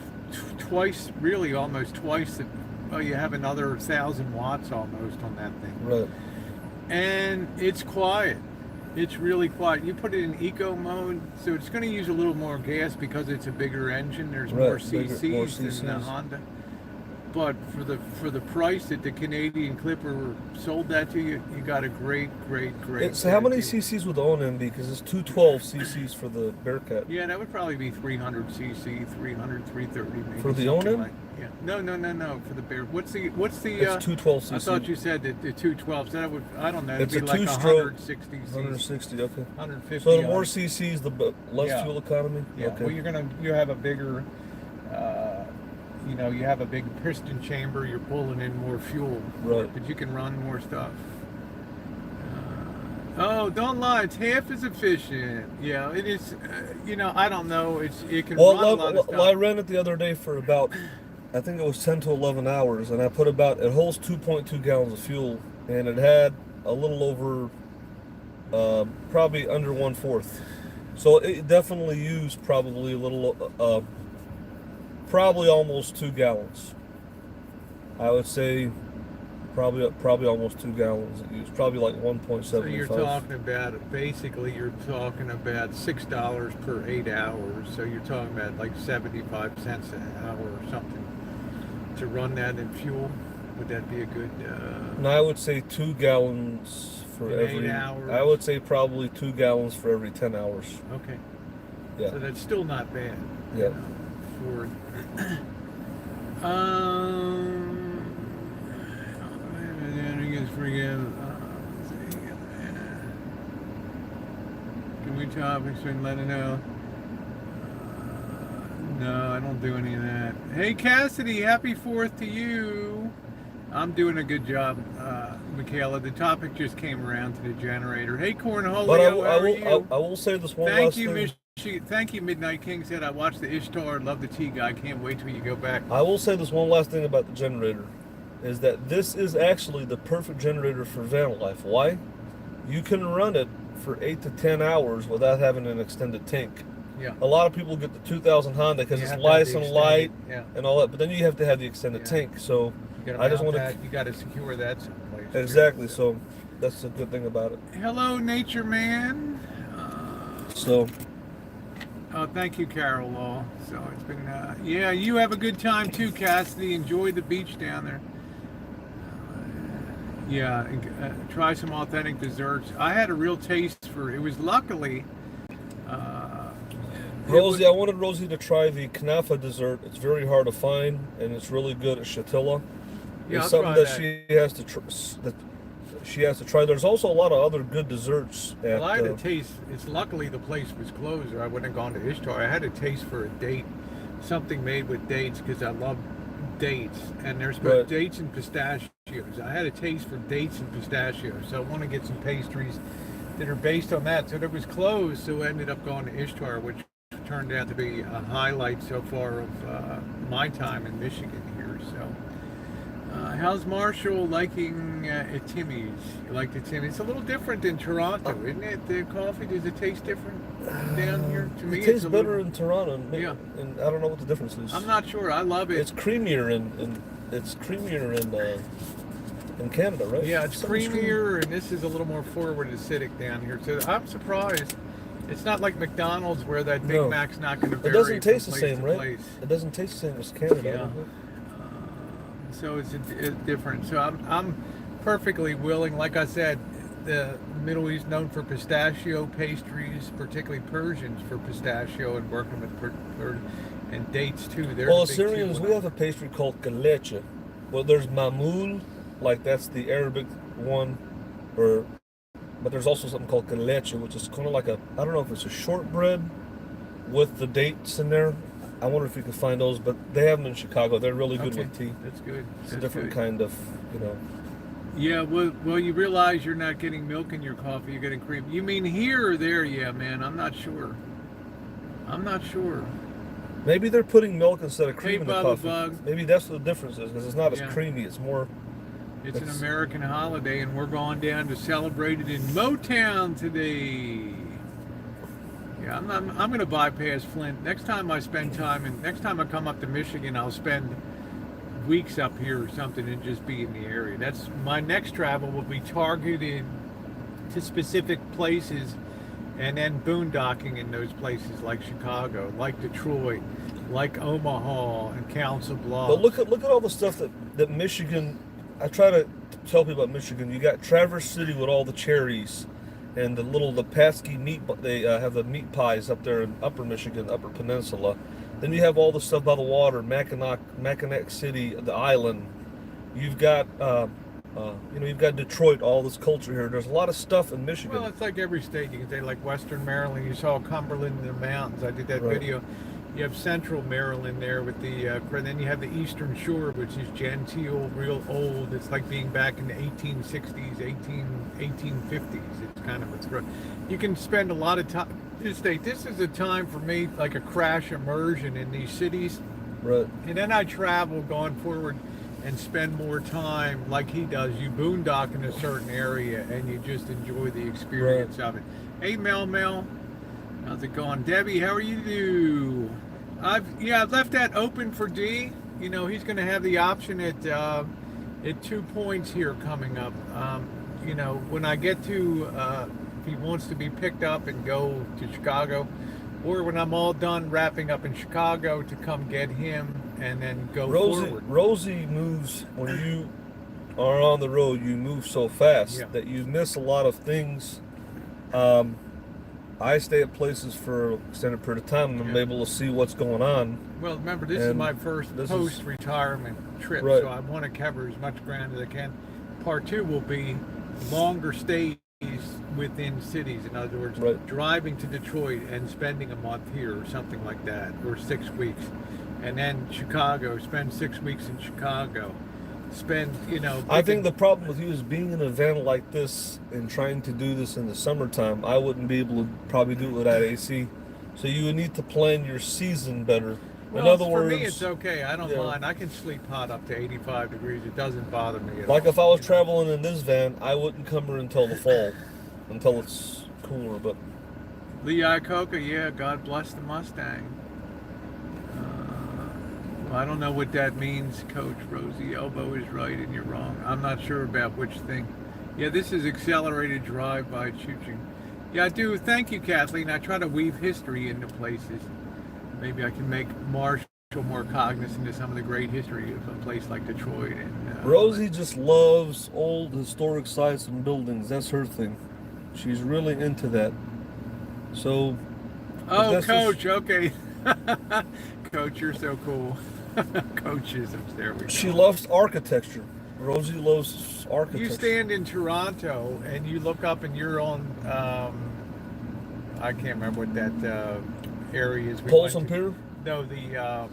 twice, really almost twice the, well, you have another 1,000 watts almost on that thing. Right. And it's quiet. It's really quiet. You put it in eco mode, so it's going to use a little more gas because it's a bigger engine. There's more CCs than the Honda. But for the price that the Canadian Clipper sold that to you, you got a great. So how many CCs would the O&M be? Because it's 212 CCs for the Bearcat. Yeah, that would probably be 300 CC, 300, 330 maybe. For the O&M? Yeah. No. For the Bear. What's the? It's 212 CC. I thought you said that the 212. So that would, I don't know. It'd It's be a like two-stroke. 160 CC. 160. Okay. 150. So the more CCs, the less fuel economy. Yeah. Okay. Well, you have a bigger. You have a big piston chamber. You're pulling in more fuel. Right. But you can run more stuff. Oh, don't lie. It's half as efficient. Yeah, it is. I don't know. It can run a lot of stuff. Well, I ran it the other day for about, I think it was 10 to 11 hours, and I put it holds 2.2 gallons of fuel, and it had a little over, probably under 1/4. So it definitely used probably a little, probably almost 2 gallons. I would say probably almost 2 gallons it used. Probably like 1.75. So you're talking about $6 per 8 hours. So you're talking about like 75 cents an hour or something to run that in fuel. Would that be a good? No, I would say 2 gallons for every 8 hours. I would say probably 2 gallons for every 10 hours. Okay. Yeah. So that's still not bad. Yeah. Can we topics and let it know? No, I don't do any of that. Hey Cassidy, happy 4th to you. I'm doing a good job, Michaela. The topic just came around to the generator. Hey Cornholio, But how are you? I will say this one last thing. Thank you, Midnight King said, I watched the Ishtar, love the tea guy, can't wait till you go back. I will say this one last thing about the generator, is that this is actually the perfect generator for van life. Why? You can run it for 8 to 10 hours without having an extended tank. Yeah. A lot of people get the 2000 Honda because it's nice and light and all that, but then you have to have the extended tank. So I just want to. You got to secure that someplace. Exactly. So that's a good thing about it. Hello, Nature Man. So. Oh, thank you, Carol Law. So it's been, yeah, you have a good time too, Cassidy. Enjoy the beach down there. Yeah, try some authentic desserts. I had a real taste for it. Was luckily. Rosie, I wanted Rosie to try the knafa dessert. It's very hard to find, and it's really good at Chatilla. Yeah, it's something that she has to try. There's also a lot of other good desserts. Well, I had a taste. It's luckily the place was closed, or I wouldn't have gone to Ishtar. I had a taste for a date, something made with dates, because I love dates, and there's both dates and pistachios. I had a taste for dates and pistachios, so I want to get some pastries that are based on that. So it was closed, so I ended up going to Ishtar, which turned out to be a highlight so far of my time in Michigan here. So, how's Marshall liking Timmy's? You like the Timmy's? It's a little different in Toronto, isn't it? The coffee, does it taste different down here? To me, it tastes better in Toronto. And I don't know what the difference is. I'm not sure. I love it. It's creamier in Canada, right? Yeah, it's creamier, and this is a little more forward acidic down here. So I'm surprised. It's not like McDonald's where that Big Mac's not going to vary. It doesn't taste the from same, right? place. It doesn't taste the same as Canada. Yeah. So it's different. So I'm perfectly willing. Like I said, the Middle East known for pistachio pastries, particularly Persians for pistachio, and working with and dates too. Well, Assyrians, we have a pastry called galeche. Well, there's mamul, like that's the Arabic one, but there's also something called galeche, which is kind of like I don't know if it's a shortbread with the dates in there. I wonder if you can find those, but they have them in Chicago. They're really good with tea. That's good. It's a different kind of, Yeah, well, you realize you're not getting milk in your coffee. You're getting cream. You mean here or there? Yeah, man. I'm not sure. I'm not sure. Maybe they're putting milk instead of cream Hey, in the Bubba coffee. Bug. Maybe that's what the difference is, because it's not as Yeah. creamy. It's more. It's an American holiday, and we're going down to celebrate it in Motown today. Yeah, I'm going to bypass Flint. Next time I spend time, and next time I come up to Michigan, I'll spend weeks up here or something and just be in the area. That's my next travel will be targeted to specific places, and then boondocking in those places like Chicago, like Detroit, like Omaha and Council Bluffs. But look at all the stuff that Michigan. I try to tell people about Michigan. You got Traverse City with all the cherries, and the pesky meat. They have the meat pies up there in Upper Michigan, Upper Peninsula. Then you have all the stuff by the water, Mackinac City, the island. You've got you've got Detroit, all this culture here. There's a lot of stuff in Michigan. Well, it's like every state. You can say like Western Maryland. You saw Cumberland in the mountains. I did that video. You have Central Maryland there with the, then you have the Eastern Shore, which is genteel, real old. It's like being back in the 1860s, 1850s. It's kind of, you can spend a lot of time. This is a time for me, like a crash immersion in these cities. Right. And then I travel going forward and spend more time like he does. You boondock in a certain area and you just enjoy the experience of it. Hey, Mel. How's it going? Debbie, how are you? I've left that open for D. You know, he's going to have the option at 2 points here coming up. You know, when I get to, if he wants to be picked up and go to Chicago, or when I'm all done wrapping up in Chicago to come get him and then go forward. Rosie moves, when you are on the road, you move so fast that you miss a lot of things. I stay at places for an extended period of time and I'm able to see what's going on. Well, remember, this is my first post-retirement trip, so I want to cover as much ground as I can. Part 2 will be longer stays within cities. In other words, driving to Detroit and spending a month here or something like that, or 6 weeks. And then Chicago, spend 6 weeks in Chicago. I think the problem with you is being in an event like this and trying to do this in the summertime. I wouldn't be able to probably do it without AC. So you would need to plan your season better. Well, in other words, for me, it's okay. I don't mind. I can sleep hot up to 85 degrees. It doesn't bother me at all. Like if I was traveling in this van, I wouldn't come here until the fall, until it's cooler. But Lee Iacocca, God bless the Mustang. I don't know what that means, Coach. Rosie, elbow is right and you're wrong. I'm not sure about which thing. Yeah, this is accelerated drive-by chooching. Yeah, I do. Thank you, Kathleen. I try to weave history into places. Maybe I can make Marshall more cognizant of some of the great history of a place like Detroit. And Rosie just loves old historic sites and buildings. That's her thing. She's really into that. So. Oh, Coach. Okay. Coach, you're so cool. Coachisms, there we go. She loves architecture. Rosie loves architecture. You stand in Toronto and you look up and you're on, I can't remember what that area is. Polson Pier? No, the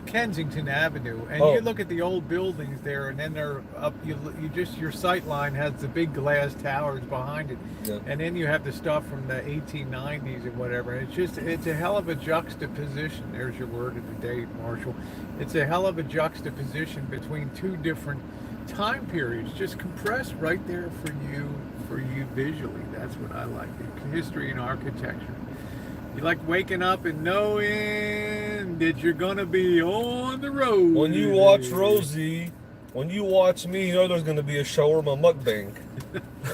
Kensington Avenue, and you look at the old buildings there, and then they're up. You just, your sight line has the big glass towers behind it, and then you have the stuff from the 1890s and whatever. And it's a hell of a juxtaposition. There's your word of the day, Marshall. It's a hell of a juxtaposition between two different time periods, just compressed right there for you visually. That's what I like. History and architecture. You like waking up and knowing that you're gonna be on the road. When you watch Rosie, when you watch me, you know there's gonna be a shawarma mukbang.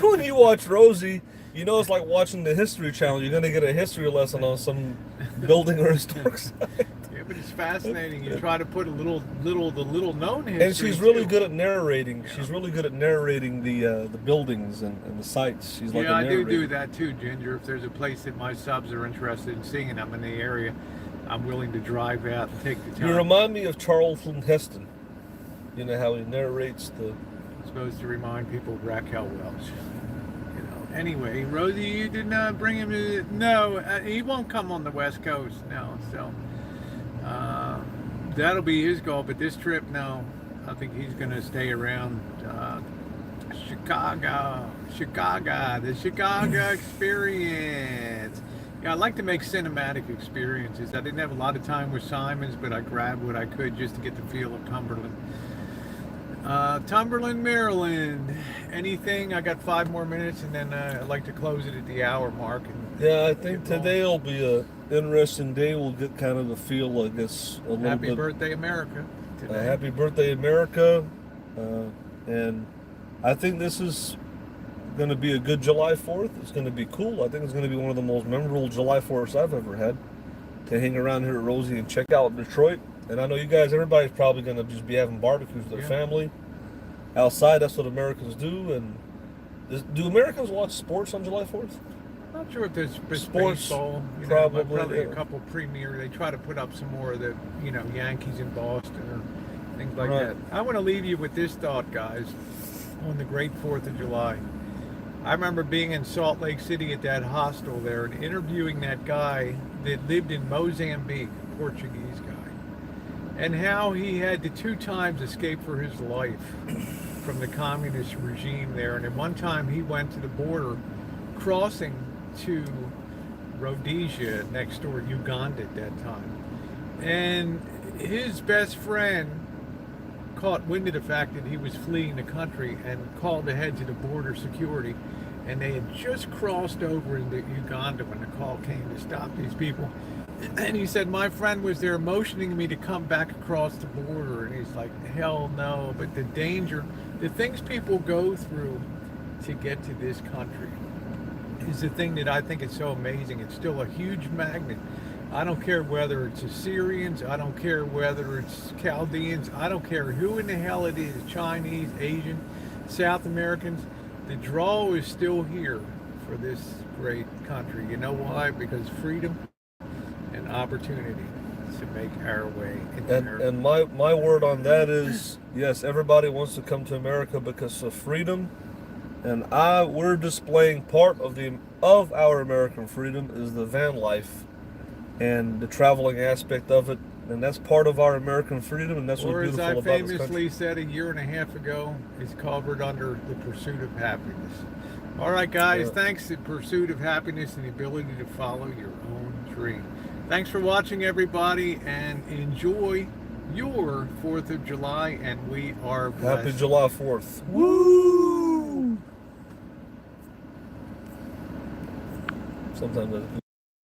When you watch Rosie, you know it's like watching the History Channel. You're gonna get a history lesson on some building or historic site. Yeah, but it's fascinating. You try to put the little known history. And she's really good at narrating. Yeah. She's really good at narrating the buildings and the sites. She's like a narrator. I do that too, Ginger. If there's a place that my subs are interested in seeing and I'm in the area, I'm willing to drive out and take the time. You remind me of Charlton Heston. You know how he narrates the. I'm supposed to remind people of Raquel Welch. Anyway, Rosie, you did not bring him to. No, he won't come on the West Coast. No, so. That'll be his goal, but this trip, no. I think he's going to stay around Chicago, the Chicago experience. Yeah, I like to make cinematic experiences. I didn't have a lot of time with Simon's, but I grabbed what I could just to get the feel of Cumberland. Cumberland, Maryland. Anything? I got 5 more minutes, and then I'd like to close it at the hour mark. And Yeah, I think today will be a interesting day. We'll get kind of the feel, I guess, a little Happy bit. birthday, America! Today. Happy birthday, America! And I think this is going to be a good July 4th. It's going to be cool. I think it's going to be one of the most memorable July 4ths I've ever had. To hang around here at Rosie and check out Detroit. And I know you guys, everybody's probably going to just be having barbecues with their family outside. That's what Americans do. And do Americans watch sports on July 4th? Not sure if there's Sports, baseball. Probably a couple premier. They try to put up some more of the Yankees in Boston or things like that. I want to leave you with this thought, guys, on the great 4th of July. I remember being in Salt Lake City at that hostel there and interviewing that guy that lived in Mozambique, a Portuguese guy, and how he had to 2 times escape for his life from the communist regime there. And at one time he went to the border, crossing to Rhodesia, next door, Uganda at that time. And his best friend caught wind of the fact that he was fleeing the country and called ahead to the border security, and they had just crossed over into Uganda when the call came to stop these people. And he said, my friend was there motioning me to come back across the border, and he's like, hell no. But the danger, the things people go through to get to this country is the thing that I think is so amazing. It's still a huge magnet. I don't care whether it's Assyrians, I don't care whether it's Chaldeans, I don't care who in the hell it is, Chinese, Asian, South Americans. The draw is still here for this great country. You know why? Because freedom and opportunity to make our way into America. And my word on that is, yes, everybody wants to come to America because of freedom. And we're displaying part of our American freedom is the van life and the traveling aspect of it, and that's part of our American freedom, and that's what's beautiful about this country. Or as I famously said a year and a half ago, it's covered under the pursuit of happiness. All right, guys, thanks. The pursuit of happiness and the ability to follow your own dream. Thanks for watching, everybody, and enjoy your 4th of July, and we are blessed. Happy July 4th. Woo! Sometimes